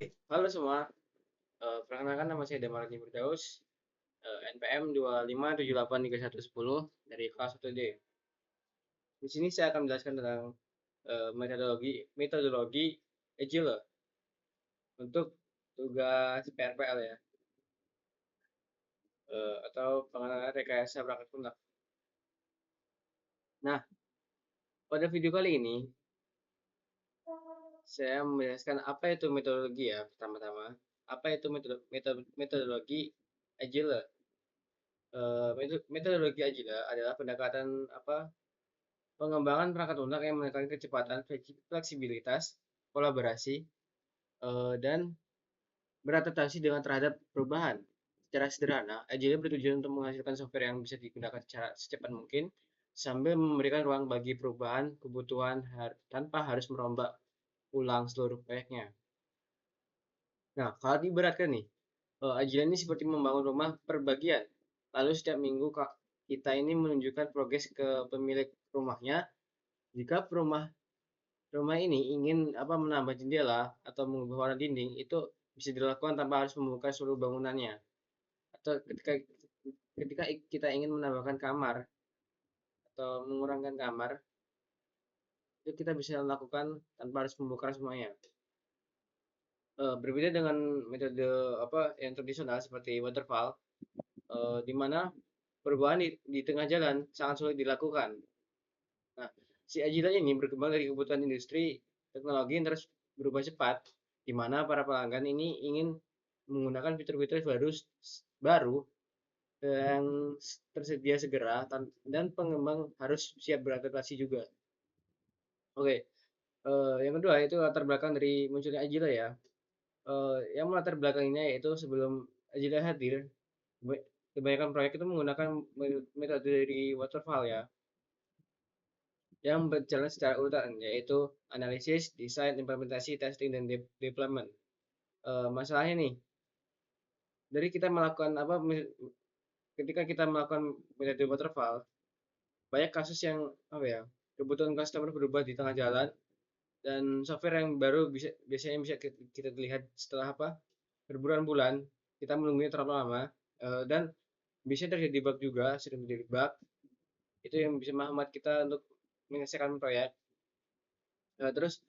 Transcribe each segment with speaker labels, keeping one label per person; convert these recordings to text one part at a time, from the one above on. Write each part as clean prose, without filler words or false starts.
Speaker 1: Halo semua, perkenalkan nama saya Damarani Firdaus, NPM 25783110 dari kelas 1D. Di sini saya akan menjelaskan tentang metodologi metodologi Agile untuk tugas PRPL ya, atau pengenalan rekayasa perangkat lunak. Nah, pada video kali ini saya menjelaskan apa itu metodologi ya pertama-tama. Apa itu metodologi Agile? Metodologi Agile adalah pendekatan pengembangan perangkat lunak yang menekankan kecepatan, fleksibilitas, kolaborasi, dan beradaptasi dengan terhadap perubahan. Secara sederhana, Agile bertujuan untuk menghasilkan software yang bisa digunakan secara secepat mungkin sambil memberikan ruang bagi perubahan kebutuhan tanpa harus merombak ulang seluruh proyeknya. Nah, kalau diberatkan nih, Agile ini seperti membangun rumah per bagian. Lalu setiap minggu kita ini menunjukkan progres ke pemilik rumahnya. Jika rumah ini ingin menambah jendela atau mengubah warna dinding, itu bisa dilakukan tanpa harus membuka seluruh bangunannya. Atau ketika kita ingin menambahkan kamar atau mengurangkan kamar, itu kita bisa lakukan tanpa harus membuka semuanya. Berbeda dengan metode yang tradisional seperti waterfall, di mana perubahan di tengah jalan sangat sulit dilakukan. Nah, si Agile ini berkembang dari kebutuhan industri teknologi yang terus berubah cepat, di mana para pelanggan ini ingin menggunakan fitur-fitur baru yang tersedia segera dan pengembang harus siap beradaptasi juga. Oke, yang kedua itu latar belakang dari munculnya Agile ya. Yang melatar belakanginya yaitu sebelum Agile hadir, kebanyakan proyek itu menggunakan metode dari waterfall ya, yang berjalan secara urutan, yaitu analisis, desain, implementasi, testing, dan deployment. Masalahnya nih, dari kita melakukan ketika kita melakukan metode waterfall, banyak kasus yang kebutuhan customer berubah di tengah jalan dan software yang baru biasanya bisa kita lihat setelah berbulan-bulan kita menunggunya terlalu lama, dan bisa terjadi bug juga, sering terjadi bug itu yang bisa menghambat kita untuk menyelesaikan proyek. Terus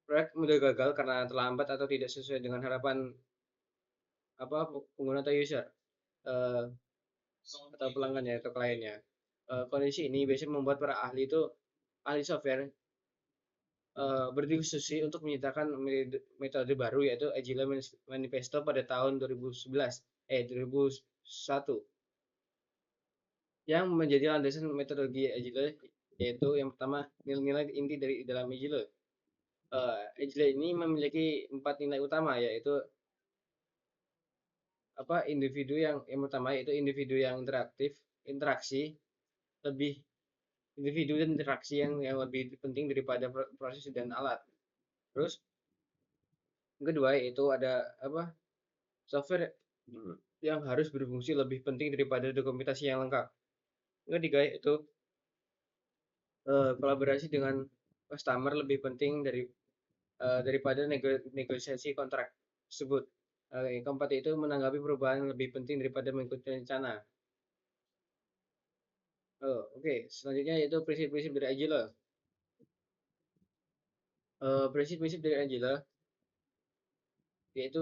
Speaker 1: proyek mudah gagal karena terlambat atau tidak sesuai dengan harapan pengguna atau user, eh, atau pelanggannya atau kliennya. Kondisi ini biasanya membuat para ahli software berdiskusi untuk menciptakan metode baru yaitu Agile Manifesto pada tahun 2001 yang menjadi landasan metodologi Agile, yaitu yang pertama nilai-nilai inti dari dalam Agile. Agile ini memiliki 4 nilai utama, yaitu yang pertama yaitu individu yang interaksi lebih individu dan interaksi yang lebih penting daripada proses dan alat. Terus yang kedua yaitu ada software yang harus berfungsi lebih penting daripada dokumentasi yang lengkap. Yang ketiga yaitu kolaborasi dengan customer lebih penting daripada negosiasi kontrak tersebut. Yang keempat itu menanggapi perubahan lebih penting daripada mengikuti rencana. Oke, selanjutnya yaitu prinsip-prinsip dari Agile. Prinsip-prinsip dari Agile yaitu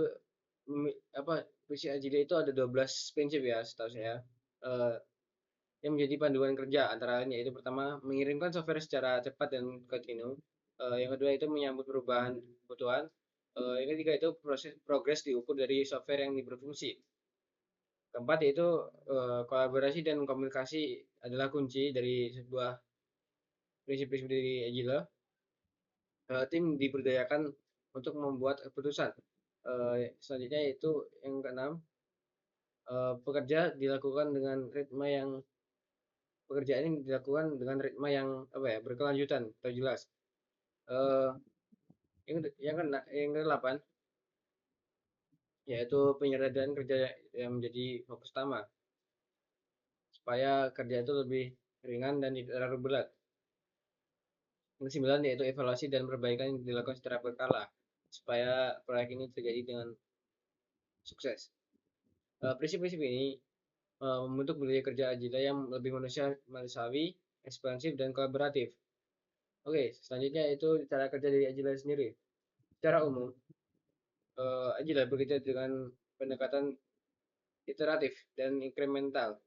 Speaker 1: prinsip Agile itu ada 12 prinsip ya setahu saya. Eh, yang menjadi panduan kerja antara lain yaitu pertama mengirimkan software secara cepat dan kontinu. Yang kedua itu menyambut perubahan kebutuhan. Yang ketiga itu progres diukur dari software yang berfungsi. Keempat yaitu kolaborasi dan komunikasi adalah kunci dari sebuah prinsip-prinsip dari Agile. Tim diberdayakan untuk membuat keputusan. Selanjutnya yaitu yang keenam, pekerjaan ini dilakukan dengan ritme yang berkelanjutan atau jelas. Eh, yang kedelapan yaitu penyederhanaan kerja yang menjadi fokus utama supaya kerja itu lebih ringan dan tidak terlalu berat. Yang kesembilan yaitu evaluasi dan perbaikan yang dilakukan secara berkala supaya proyek ini terjadi dengan sukses. Prinsip-prinsip ini membentuk budaya kerja agile yang lebih manusiawi, ekspansif, dan kolaboratif. Oke, selanjutnya itu cara kerja dari agile sendiri. Secara umum, agile bekerja dengan pendekatan iteratif dan incremental.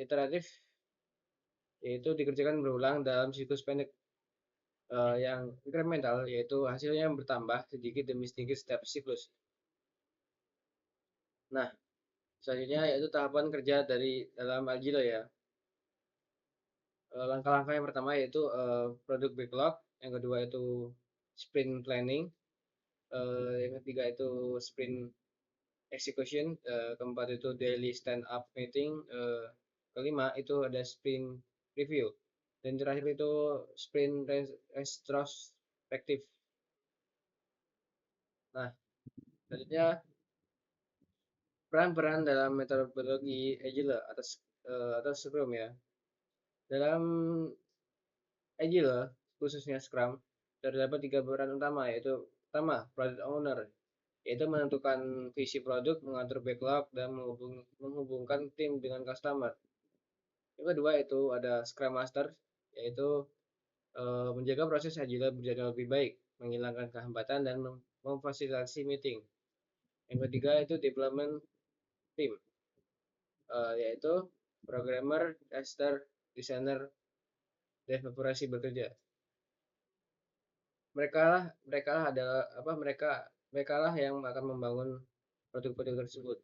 Speaker 1: Iteratif yaitu dikerjakan berulang dalam siklus pendek. Yang incremental yaitu hasilnya yang bertambah sedikit demi sedikit setiap siklus. Nah, selanjutnya yaitu tahapan kerja dari dalam agile ya. Langkah-langkah yang pertama yaitu product backlog, yang kedua itu sprint planning, yang ketiga itu sprint execution, keempat itu daily stand up meeting, kelima itu ada sprint review, dan terakhir itu sprint retrospective. Nah, selanjutnya peran-peran dalam metodologi agile atau scrum ya. Dalam agile khususnya scrum terdapat 3 peran utama, yaitu pertama product owner, yaitu menentukan visi produk, mengatur backlog, dan menghubungkan tim dengan customer. Yang kedua itu ada scrum master, yaitu menjaga proses agile berjalan lebih baik, menghilangkan kehambatan, dan memfasilitasi meeting. Yang ketiga itu development team, yaitu programmer, tester, desainer, dev operasi bekerja. Mereka lah adalah apa mereka lah yang akan membangun produk-produk tersebut.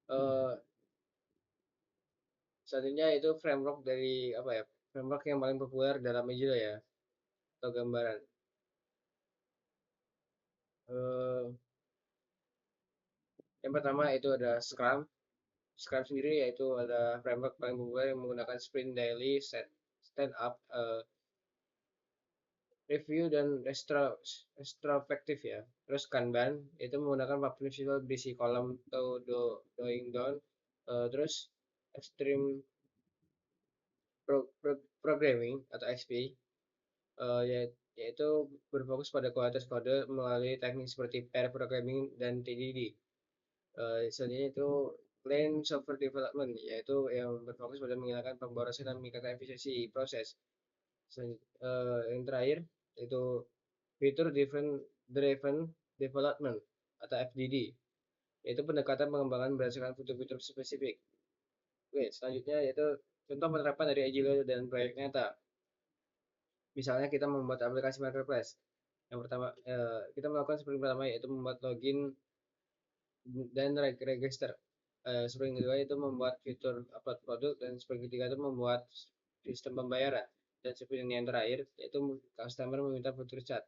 Speaker 1: Eh, Selanjutnya itu framework yang paling populer dalam Agile ya, atau gambaran. Eh, yang pertama itu ada Scrum. Scrum sendiri yaitu ada framework paling populer yang menggunakan sprint daily, stand up, review, dan retrospective ya. Terus Kanban itu menggunakan prinsip berisi kolom atau doing down. Terus extreme programming atau XP, yaitu berfokus pada kualitas kode melalui teknik seperti pair programming dan TDD. Selanjutnya itu Clean Software Development, yaitu yang berfokus pada menghilangkan pemborosan dan meningkatkan efisiensi proses. Yang terakhir itu Feature Driven Development atau FDD, yaitu pendekatan pengembangan berdasarkan fitur-fitur spesifik. Oke, selanjutnya yaitu contoh penerapan dari Agile dan proyek nyata. Misalnya kita membuat aplikasi marketplace. Yang pertama, kita melakukan seperti pertama yaitu membuat login dan register. Seperti kedua itu membuat fitur upload produk, dan seperti ketiga itu membuat sistem pembayaran. Dan seperti yang terakhir yaitu customer meminta fitur chat.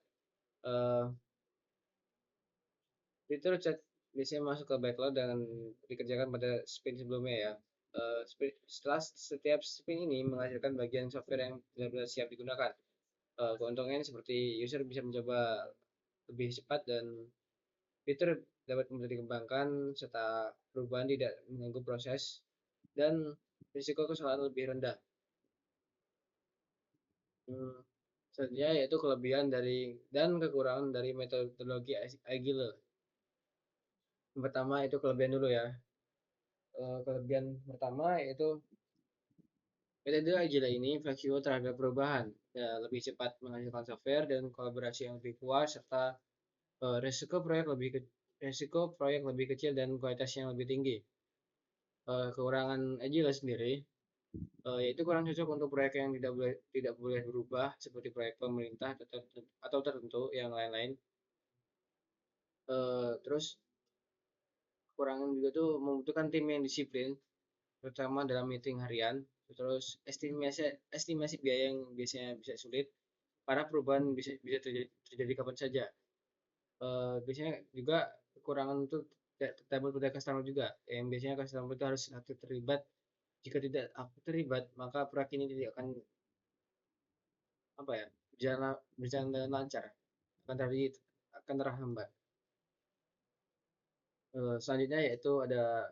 Speaker 1: Fitur chat biasanya masuk ke backlog dan dikerjakan pada sprint sebelumnya ya. Setelah setiap sprint ini menghasilkan bagian software yang benar-benar siap digunakan. Keuntungannya seperti user bisa mencoba lebih cepat, dan fitur dapat mudah dikembangkan, serta perubahan tidak mengganggu proses, dan risiko kesalahan lebih rendah. Selanjutnya yaitu kelebihan dan kekurangan dari metodologi Agile. Yang pertama itu kelebihan dulu ya. Kelebihan pertama yaitu metode Agile ini fleksibel terhadap perubahan, ya, lebih cepat menghasilkan software dan kolaborasi yang lebih kuat, serta resiko proyek lebih kecil dan kualitasnya lebih tinggi. Kekurangan Agile sendiri yaitu kurang cocok untuk proyek yang tidak boleh berubah seperti proyek pemerintah atau tertentu yang lain-lain. Terus kekurangan juga tuh membutuhkan tim yang disiplin, terutama dalam meeting harian. Terus estimasi biaya yang biasanya bisa sulit, para perubahan bisa terjadi kapan saja. Biasanya juga kekurangan itu tidak pada customer juga, yang biasanya customer itu harus aktif terlibat. Jika tidak aktif terlibat, maka proyek ini tidak akan apa ya berjalan dengan lancar, akan terhambat. Selanjutnya yaitu ada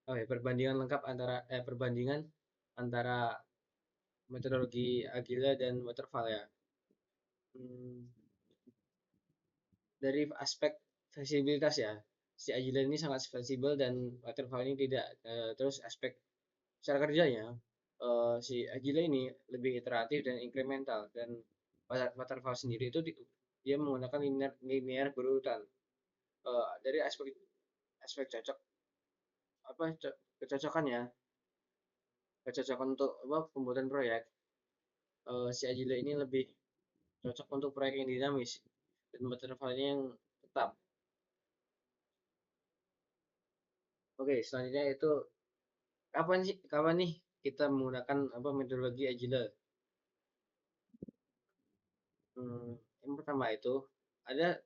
Speaker 1: perbandingan antara metodologi Agile dan Waterfall ya. Hmm, dari aspek fleksibilitas ya, si Agile ini sangat fleksibel dan waterfall ini tidak. Terus aspek secara kerjanya, si Agile ini lebih iteratif dan incremental, dan waterfall sendiri itu dia menggunakan linear berurutan. Dari aspek aspek cocok apa kecocokannya, kecocokan untuk apa pembuatan proyek, si Agile ini lebih cocok untuk proyek yang dinamis dan waterfall-nya yang tetap. Oke, selanjutnya itu kapan nih kita menggunakan apa metodologi Agile? Yang pertama itu ada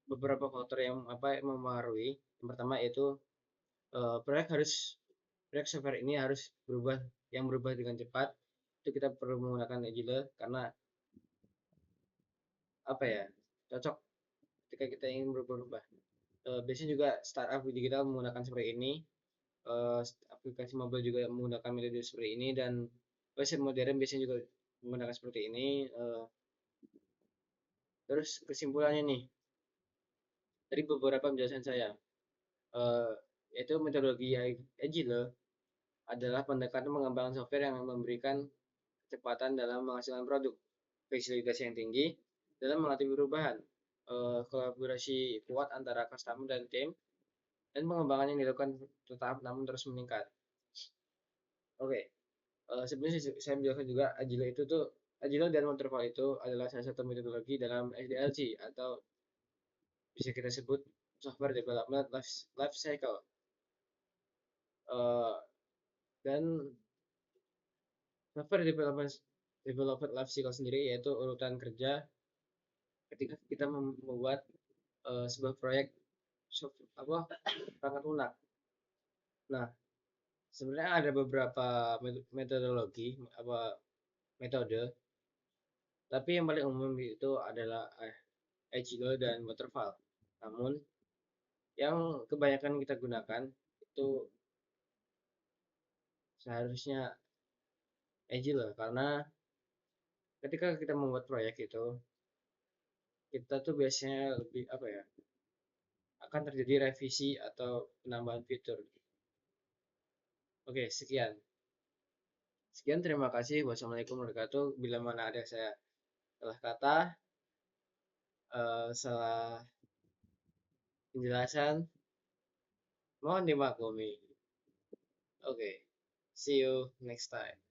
Speaker 1: beberapa faktor yang apa yang mempengaruhi. Yang pertama itu proyek software ini harus berubah dengan cepat. Itu kita perlu menggunakan Agile karena apa ya, cocok ketika kita ingin berubah-ubah. Biasanya juga startup digital menggunakan seperti ini, eh, aplikasi mobile juga menggunakan metode seperti ini, dan website modern biasanya juga menggunakan seperti ini. Terus kesimpulannya nih, dari beberapa penjelasan saya, eh, yaitu metodologi Agile adalah pendekatan pengembangan software yang memberikan kecepatan dalam menghasilkan produk, fleksibilitas yang tinggi dalam mengatasi perubahan, kolaborasi kuat antara customer dan tim, dan pengembangan yang dilakukan tetap namun terus meningkat. Oke, sebenarnya saya menjelaskan juga Agile dan Waterfall itu adalah salah satu metodologi dalam SDLC, atau bisa kita sebut Software Development Life Cycle. Eh, dan Software Development Life Cycle sendiri yaitu urutan kerja ketika kita membuat sebuah proyek apa perangkat lunak. Nah, sebenarnya ada beberapa metodologi apa metode, tapi yang paling umum itu adalah Agile dan Waterfall. Namun yang kebanyakan kita gunakan itu seharusnya Agile, karena ketika kita membuat proyek itu kita tuh biasanya lebih apa ya, akan terjadi revisi atau penambahan fitur. Oke, sekian. Sekian, terima kasih. Wassalamualaikum warahmatullahi wabarakatuh. Bila mana ada saya salah kata, salah penjelasan, mohon dimaklumi. Oke, see you next time.